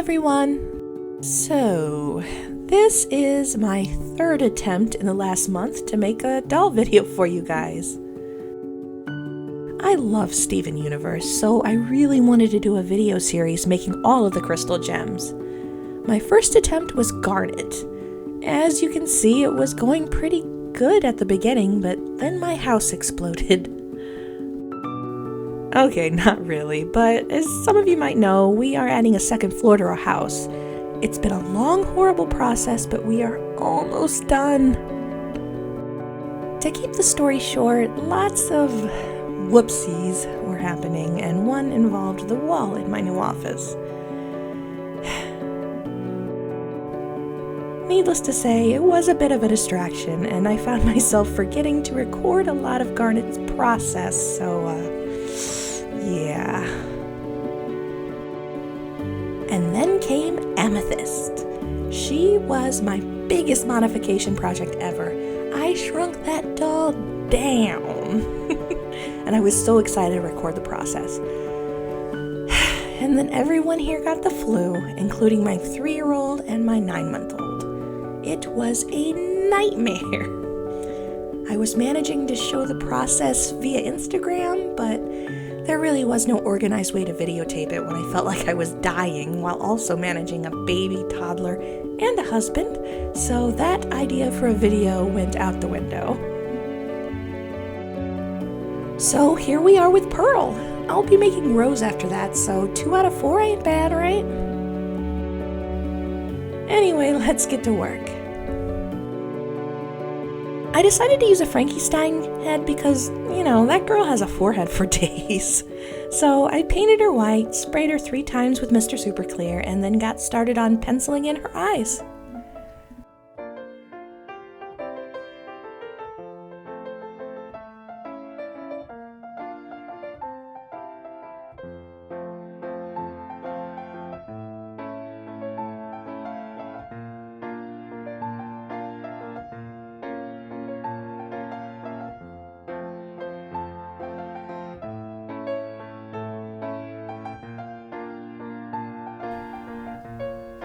everyone! So, this is my third attempt in the last month to make a doll video for you guys. I love Steven Universe, so I really wanted to do a video series making all of the crystal gems. My first attempt was garnet. As you can see, it was going pretty good at the beginning, but then my house exploded. Okay, not really, but as some of you might know, we are adding a second floor to our house. It's been a long, horrible process, but we are almost done. To keep the story short, lots of whoopsies were happening, and one involved the wall in my new office. Needless to say, it was a bit of a distraction, and I found myself forgetting to record a lot of Garnet's process, so, yeah. And then came Amethyst. She was my biggest modification project ever. I shrunk that doll down. And I was so excited to record the process. And then everyone here got the flu, including my 3-year-old and my 9-month-old. It was a nightmare. I was managing to show the process via Instagram, but there really was no organized way to videotape it when I felt like I was dying while also managing a baby, toddler, and a husband, so that idea for a video went out the window. So here we are with Pearl. I'll be making Rose after that, so 2 out of 4 ain't bad, right? Anyway, let's get to work. I decided to use a Frankenstein head because, that girl has a forehead for days. So I painted her white, sprayed her 3 times with Mr. Super Clear, and then got started on penciling in her eyes.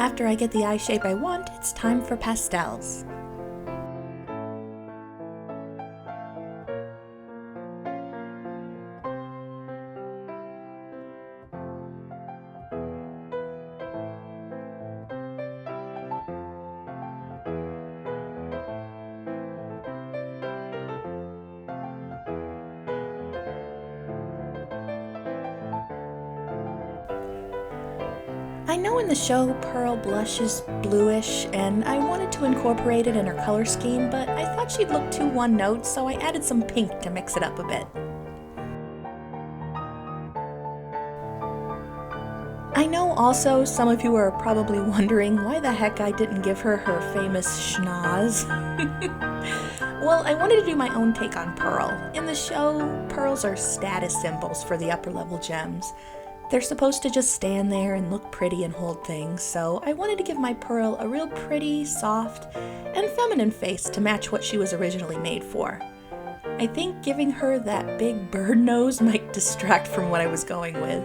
After I get the eye shape I want, it's time for pastels. I know in the show Pearl blushes bluish, and I wanted to incorporate it in her color scheme, but I thought she'd look too one-note, so I added some pink to mix it up a bit. I know also some of you are probably wondering why the heck I didn't give her her famous schnoz. Well, I wanted to do my own take on Pearl. In the show, pearls are status symbols for the upper-level gems. They're supposed to just stand there and look pretty and hold things, so I wanted to give my Pearl a real pretty, soft, and feminine face to match what she was originally made for. I think giving her that big bird nose might distract from what I was going with.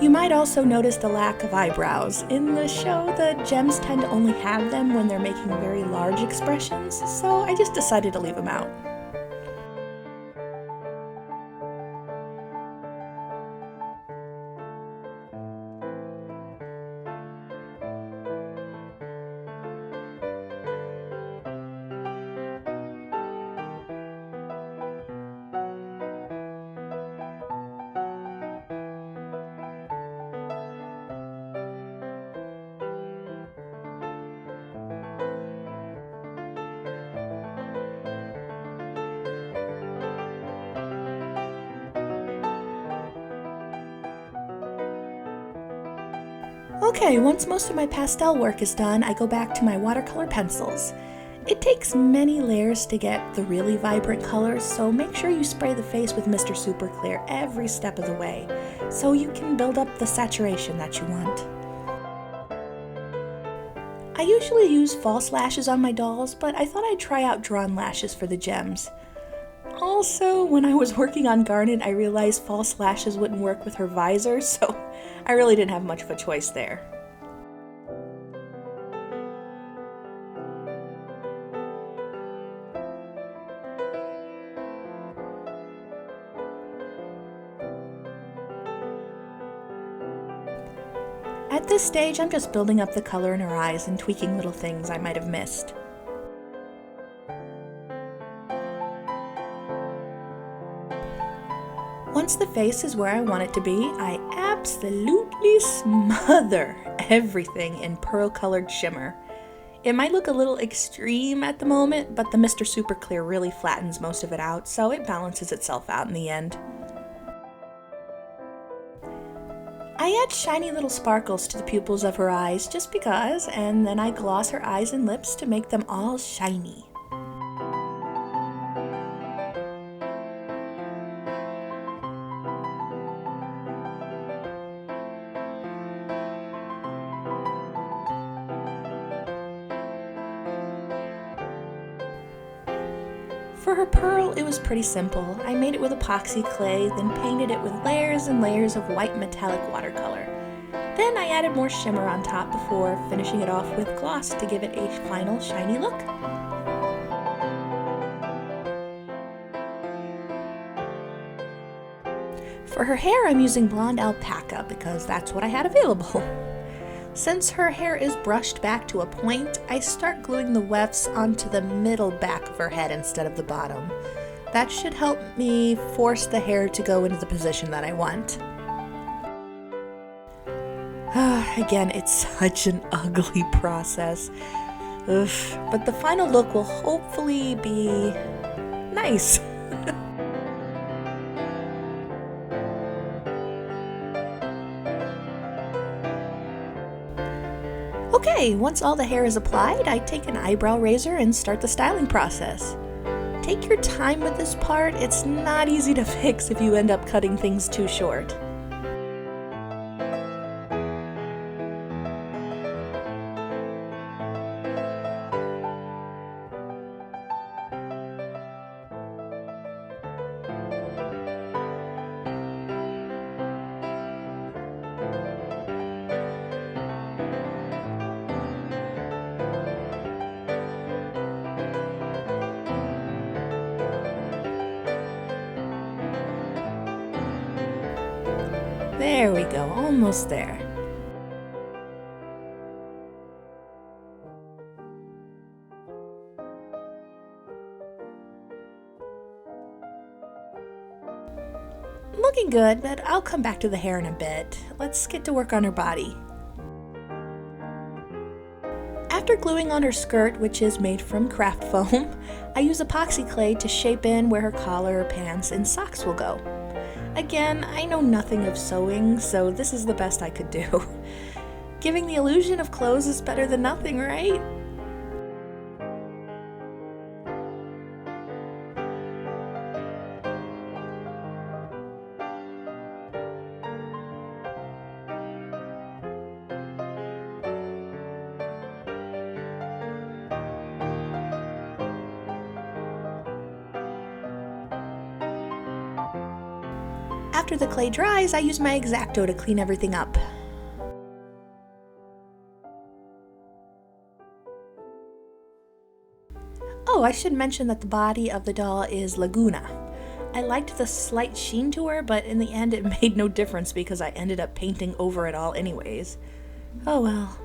You might also notice the lack of eyebrows. In the show, the gems tend to only have them when they're making very large expressions, so I just decided to leave them out. Okay, once most of my pastel work is done, I go back to my watercolor pencils. It takes many layers to get the really vibrant colors, so make sure you spray the face with Mr. Super Clear every step of the way, so you can build up the saturation that you want. I usually use false lashes on my dolls, but I thought I'd try out drawn lashes for the gems. Also, when I was working on Garnet, I realized false lashes wouldn't work with her visor, so I really didn't have much of a choice there. At this stage, I'm just building up the color in her eyes and tweaking little things I might have missed. Once the face is where I want it to be, I absolutely smother everything in pearl-colored shimmer. It might look a little extreme at the moment, but the Mr. Super Clear really flattens most of it out, so it balances itself out in the end. I add shiny little sparkles to the pupils of her eyes just because, and then I gloss her eyes and lips to make them all shiny. For her pearl, it was pretty simple. I made it with epoxy clay, then painted it with layers and layers of white metallic watercolor. Then I added more shimmer on top before finishing it off with gloss to give it a final shiny look. For her hair, I'm using blonde alpaca because that's what I had available. Since her hair is brushed back to a point, I start gluing the wefts onto the middle back of her head instead of the bottom. That should help me force the hair to go into the position that I want. Again, it's such an ugly process. But the final look will hopefully be nice. Okay, once all the hair is applied, I take an eyebrow razor and start the styling process. Take your time with this part, it's not easy to fix if you end up cutting things too short. There we go, almost there. Looking good, but I'll come back to the hair in a bit. Let's get to work on her body. After gluing on her skirt, which is made from craft foam, I use epoxy clay to shape in where her collar, pants, and socks will go. Again, I know nothing of sewing, so this is the best I could do. Giving the illusion of clothes is better than nothing, right? After the clay dries, I use my X-Acto to clean everything up. Oh, I should mention that the body of the doll is Laguna. I liked the slight sheen to her, but in the end it made no difference because I ended up painting over it all anyways. Oh well.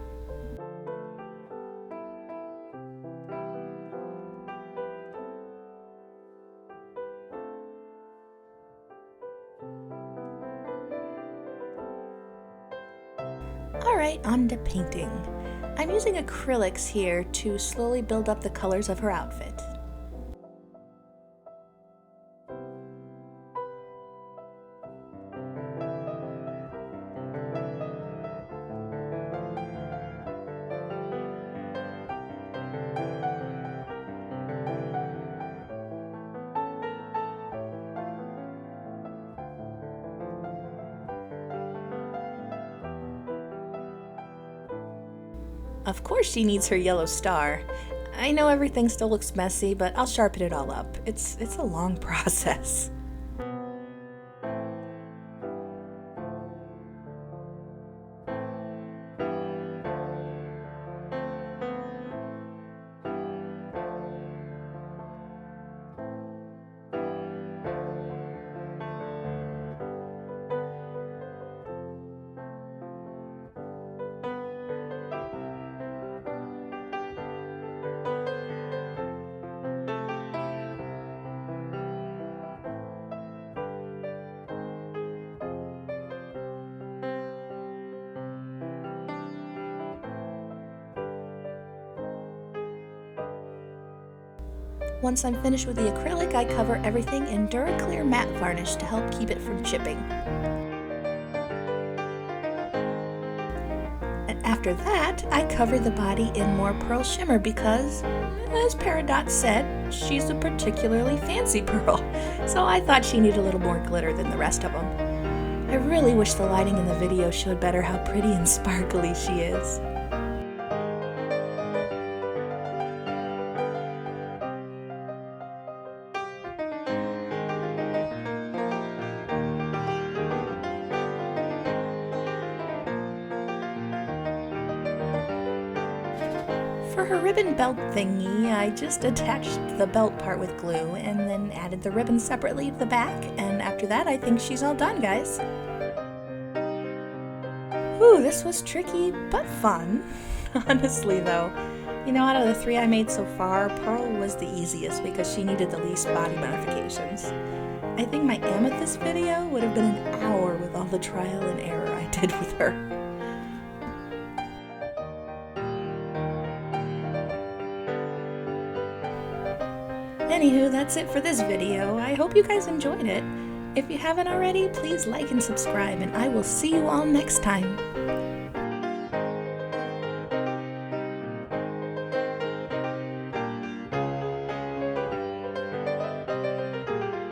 Alright, on to painting. I'm using acrylics here to slowly build up the colors of her outfit. Of course she needs her yellow star. I know everything still looks messy, but I'll sharpen it all up. It's a long process. Once I'm finished with the acrylic, I cover everything in Duraclear matte varnish to help keep it from chipping. And after that, I cover the body in more pearl shimmer because, as Peridot said, she's a particularly fancy pearl, so I thought she needed a little more glitter than the rest of them. I really wish the lighting in the video showed better how pretty and sparkly she is. For her ribbon belt thingy, I just attached the belt part with glue and then added the ribbon separately to the back, and after that I think she's all done, guys. Ooh, this was tricky but fun. Honestly though, you know, out of the 3 I made so far, Pearl was the easiest because she needed the least body modifications. I think my amethyst video would have been an hour with all the trial and error I did with her. Anywho, that's it for this video. I hope you guys enjoyed it. If you haven't already, please like and subscribe, and I will see you all next time.